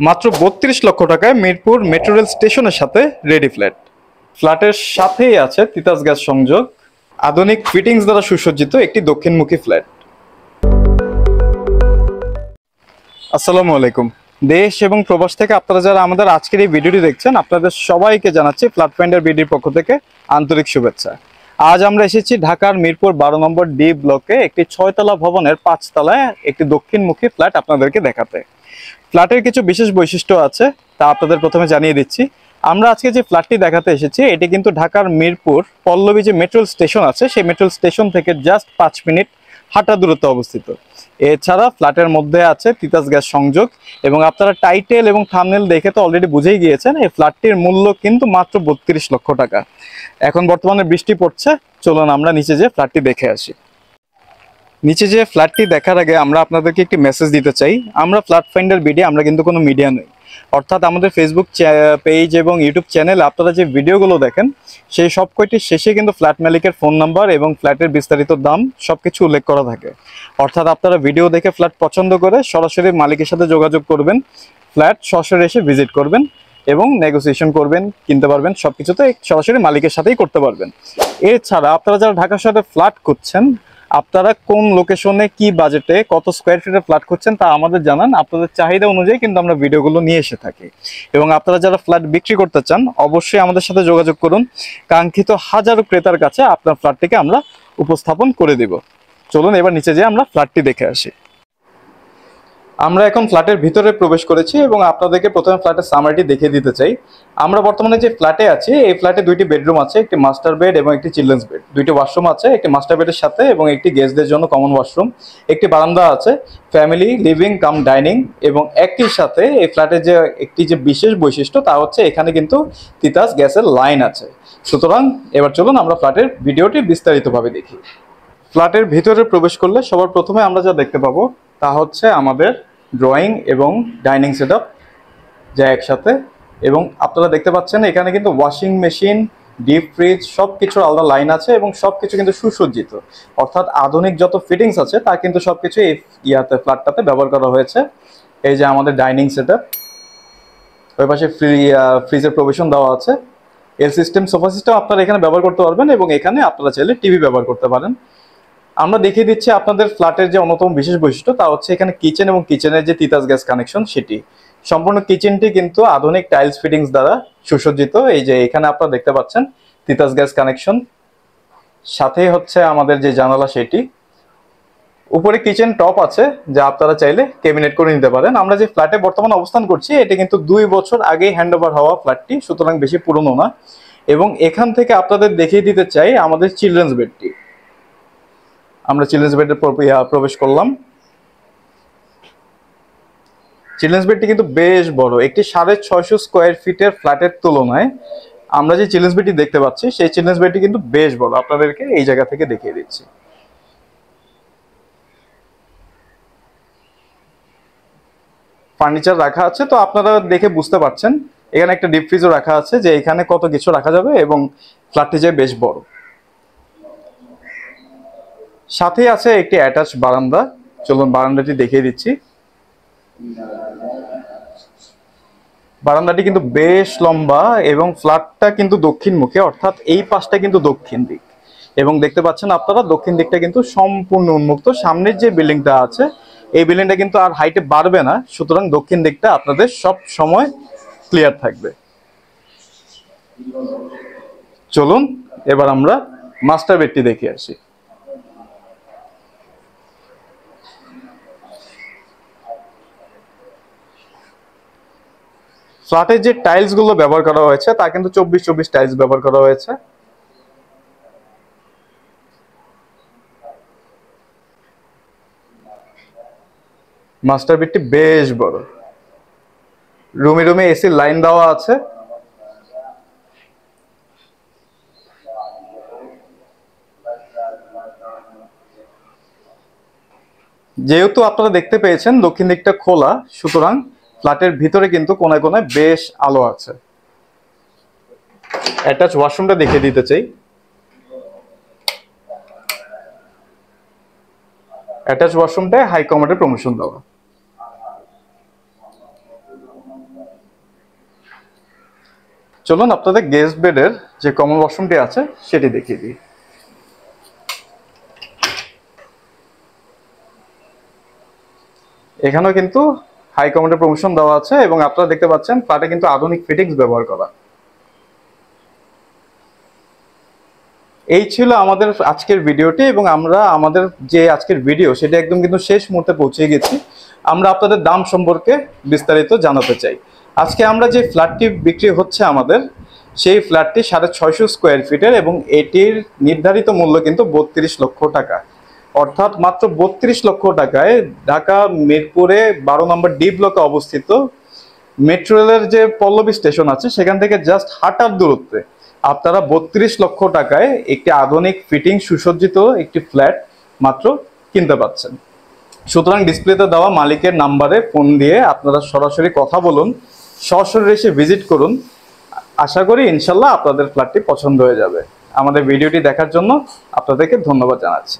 মাত্র ৩২ লক্ষ টাকায় মিরপুর মেট্রো রেল স্টেশনের সাথে রেডি ফ্ল্যাট। ফ্ল্যাটের সাথেই আছে তিতাস গ্যাস সংযোগ, আধুনিক ফিটিংস দ্বারা সুসজ্জিত একটি দক্ষিণমুখী ফ্ল্যাট। আসসালামু আলাইকুম। দেশ এবং প্রবাস থেকে আপনারা যারা আমাদের আজকের এই ভিডিওটি দেখছেন, আপনাদের সবাইকে জানাচ্ছি ফ্ল্যাট ফাইন্ডার বিডির পক্ষ থেকে আন্তরিক শুভেচ্ছা। আজ আমরা এসেছি ঢাকার মিরপুর 12 নম্বর ডি ব্লকে একটি 6তলা ভবনের 5 তলায় একটি দক্ষিণমুখী ফ্ল্যাট আপনাদেরকে দেখাতে। ফ্ল্যাটের কিছু বিশেষ বৈশিষ্ট্য আছে, তা আপনাদের প্রথমে জানিয়ে দিচ্ছি। আমরা আজকে যে ফ্ল্যাটটি দেখাতে এসেছি এটি কিন্তু ঢাকার মিরপুর পল্লবী যে মেট্রো স্টেশন আছে সেই মেট্রো স্টেশন থেকে জাস্ট 5 মিনিট হাঁটা দূরত্বে অবস্থিত। এছাড়া ফ্ল্যাটের মধ্যে আছে তিতাস গ্যাস সংযোগ, এবং আপনারা টাইটেল এবং থাম্বনেল দেখে তো অলরেডি বুঝেই গিয়েছেন এই ফ্ল্যাটটির মূল্য কিন্তু মাত্র 32 লক্ষ টাকা। এখন বর্তমানে বৃষ্টি পড়ছে, চলুন আমরা নিচে যে ফ্ল্যাটটি দেখে আসি। নিচে যে ফ্ল্যাটটি দেখার আগে আমরা আপনাদেরকে একটি মেসেজ দিতে চাই। আমরা ফ্ল্যাট ফাইন্ডার বিডি, আমরা কিন্তু কোনো মিডিয়া নই। অর্থাৎ আমাদের ফেসবুক পেজ এবং ইউটিউব চ্যানেলে আপনারা যে ভিডিওগুলো দেখেন সেই সব কয়টির শেষে কিন্তু ফ্ল্যাট মালিকের ফোন নাম্বার এবং ফ্ল্যাটের বিস্তারিত দাম সব কিছু উল্লেখ করা থাকে। অর্থাৎ আপনারা ভিডিও দেখে ফ্ল্যাট পছন্দ করে সরাসরি মালিকের সাথে যোগাযোগ করবেন, ফ্ল্যাট সরাসরি এসে ভিজিট করবেন এবং নেগোসিয়েশন করবেন, কিনতে পারবেন, সব কিছুতে সরাসরি মালিকের সাথেই করতে পারবেন। এছাড়া আপনারা যারা ঢাকা শহরে ফ্ল্যাট খুঁজছেন, আপনারা কোন লোকেশনে কি বাজেটে কত স্কোয়ার ফিটের ফ্ল্যাট খুঁজছেন তা আমাদের জানান। আপনাদের চাহিদা অনুযায়ী কিন্তু আমরা ভিডিওগুলো নিয়ে এসে থাকি। এবং আপনারা যারা ফ্ল্যাট বিক্রি করতে চান অবশ্যই আমাদের সাথে যোগাযোগ করুন। কাঙ্ক্ষিত হাজারো ক্রেতার কাছে আপনার ফ্ল্যাটটিকে আমরা উপস্থাপন করে দেব। চলুন এবার নিচে যেয়ে আমরা ফ্ল্যাটটি দেখে আসি। আমরা এখন ফ্ল্যাটের ভিতরে প্রবেশ করেছি এবং আপনাদেরকে প্রথমে ফ্ল্যাটের সামারিটি দেখিয়ে দিতে চাই। আমরা বর্তমানে যে ফ্ল্যাটে আছি এই ফ্ল্যাটে 2টি বেডরুম আছে, একটি মাস্টার বেড এবং একটি চিলড্রেন্স বেড। 2টি ওয়াশরুম আছে, একটি মাস্টার বেডের সাথে এবং একটি গেস্টদের জন্য কমন ওয়াশরুম। একটি বারান্দা আছে, ফ্যামিলি লিভিং কাম ডাইনিং। এবং একটির সাথে এই ফ্ল্যাটের যে একটি যে বিশেষ বৈশিষ্ট্য তা হচ্ছে এখানে কিন্তু তিতাস গ্যাসের লাইন আছে। সুতরাং এবার চলুন আমরা ফ্ল্যাটের ভিডিওটি বিস্তারিতভাবে দেখি। ফ্ল্যাটের ভিতরে প্রবেশ করলে সবার প্রথমে আমরা যা দেখতে পাবো তা হচ্ছে আমাদের ড্রয়িং এবং ডাইনিং সেটআপ যা একসাথে। এবং আপনারা দেখতে পাচ্ছেন এখানে কিন্তু ওয়াশিং মেশিন, ডিপ ফ্রিজ সব কিছুর আলাদা লাইন আছে এবং সব কিছু কিন্তু সুসজ্জিত। অর্থাৎ আধুনিক যত ফিটিংস আছে তা কিন্তু সব কিছু এই ফ্ল্যাটটাতে ব্যবহার করা হয়েছে। এই যে আমাদের ডাইনিং সেটআপ, ওই পাশে ফ্রিজের প্রভিশন দেওয়া আছে। এর সিস্টেম, সোফা সিস্টেম আপনারা এখানে ব্যবহার করতে পারবেন এবং এখানে আপনারা চাইলে টিভি ব্যবহার করতে পারেন। আমরা দেখিয়ে দিচ্ছি আপনাদের ফ্ল্যাটের যে অন্যতম বিশেষ বৈশিষ্ট্য তা হচ্ছে এখানে কিচেন এবং কিচেনের যে তিতাস গ্যাস কানেকশন সেটি। সম্পূর্ণ কিচেনটি কিন্তু আধুনিক টাইলস ফিটিংস দ্বারা সুসজ্জিত। এই যে এখানে আপনারা দেখতে পাচ্ছেন তিতাস গ্যাস কানেকশন, সাথেই হচ্ছে আমাদের যে জানালা সেটি। উপরে কিচেন টপ আছে যা আপনারা চাইলে ক্যাবিনেট করে নিতে পারেন। আমরা যে ফ্ল্যাটে বর্তমানে অবস্থান করছি এটি কিন্তু 2 বছর আগেই হ্যান্ডওভার হওয়া ফ্ল্যাটটি, সুতরাং বেশি পুরনো না। এবং এখান থেকে আপনাদের দেখিয়ে দিতে চাই আমাদের চিলড্রেন্স বেডটি। আমরা চিলড্রেন্স বেডে প্রবেশ করলাম। চিলড্রেন্স বেডটি কিন্তু বেশ বড়, একটি 650 স্কোয়ার ফিটের ফ্ল্যাটের তুলনায় আমরা যে চিলড্রেন্স বেডটি দেখতে পাচ্ছি সেই চিলড্রেন্স বেডটি কিন্তু বেশ বড়। আপনাদেরকে এই জায়গা থেকে দেখিয়ে দিচ্ছি। ফার্নিচার রাখা আছে, তো আপনারা দেখে বুঝতে পারছেন এখানে একটা ডিপ ফ্রিজও রাখা আছে যে এখানে কত কিছু রাখা যাবে। এবং ফ্ল্যাটটি যে বেশ বড়, সাথে আছে একটি অ্যাটাচ বারান্দা। চলুন বারান্দাটি দেখিয়ে দিচ্ছি। বারান্দাটি কিন্তু বেশ লম্বা এবং ফ্ল্যাটটা কিন্তু দক্ষিণমুখী, অর্থাৎ এই পাশটা কিন্তু দক্ষিণ দিক। এবং দেখতে পাচ্ছেন আপনারা দক্ষিণ দিকটা কিন্তু সম্পূর্ণ উন্মুক্ত। সামনের যে বিল্ডিংটা আছে এই বিল্ডিংটা কিন্তু আর হাইটে বাড়বে না, সুতরাং দক্ষিণ দিকটা আপনাদের সব সময় ক্লিয়ার থাকবে। চলুন এবার আমরা মাস্টার বেডটি দেখে আসি। ফ্ল্যাটের যে টাইলস গুলো ব্যবহার করা হয়েছে তা কিন্তু 24x24 টাইলস ব্যবহার করা হয়েছে। মাস্টার বেডটি বেশ বড়, রুমে রুমে এসি লাইন দেওয়া আছে। যেহেতু আপনারা দেখতে পেয়েছেন দক্ষিণ দিকটা খোলা, সুতরাং ফ্ল্যাটের ভিতরে কিন্তু কোনায় কোনায় বেশ আলো আছে। অ্যাটাচ ওয়াশরুমটা দেখিয়ে দিতে চাই। অ্যাটাচ ওয়াশরুমটায় হাই কমার্ডের প্রমোশন দেওয়া। চলুন আপনাদের গেস্ট বেডের যে কমন ওয়াশরুমটি আছে সেটি দেখিয়ে দিই। এখানেও কিন্তু হাই কমোডের প্রমোশন দেওয়া আছে এবং আপনারা দেখতে পাচ্ছেন ফ্ল্যাটে কিন্তু আধুনিক ফিটিংস ব্যবহার করা। এই ছিল আমাদের আজকের ভিডিওটি এবং আমরা আমাদের যে আজকের ভিডিও সেটা একদম কিন্তু শেষ মুহূর্তে পৌঁছে গেছি। আমরা আপনাদের দাম সম্পর্কে বিস্তারিত জানাতে চাই। আজকে আমরা যে ফ্ল্যাটটি বিক্রি হচ্ছে আমাদের, সেই ফ্ল্যাটটি 650 স্কোয়ার ফিটের এবং এটির নির্ধারিত মূল্য কিন্তু 32 লক্ষ টাকা, অর্থাৎ মাত্র 32 লক্ষ টাকায় ঢাকা মিরপুরে 12 নম্বর ডি ব্লকে অবস্থিত মেট্রো রেলের যে পল্লবী স্টেশন আছে সেখান থেকে জাস্ট হাঁটার দূরত্বে আপনারা 32 লক্ষ টাকায় একটি আধুনিক ফিটিং সুসজ্জিত একটি ফ্ল্যাট মাত্র কিনতে পাচ্ছেন। সুতরাং ডিসপ্লেতে দেওয়া মালিকের নাম্বারে ফোন দিয়ে আপনারা সরাসরি কথা বলুন, সরাসরি এসে ভিজিট করুন। আশা করি ইনশাল্লাহ আপনাদের ফ্ল্যাটটি পছন্দ হয়ে যাবে। আমাদের ভিডিওটি দেখার জন্য আপনাদেরকে ধন্যবাদ জানাচ্ছি।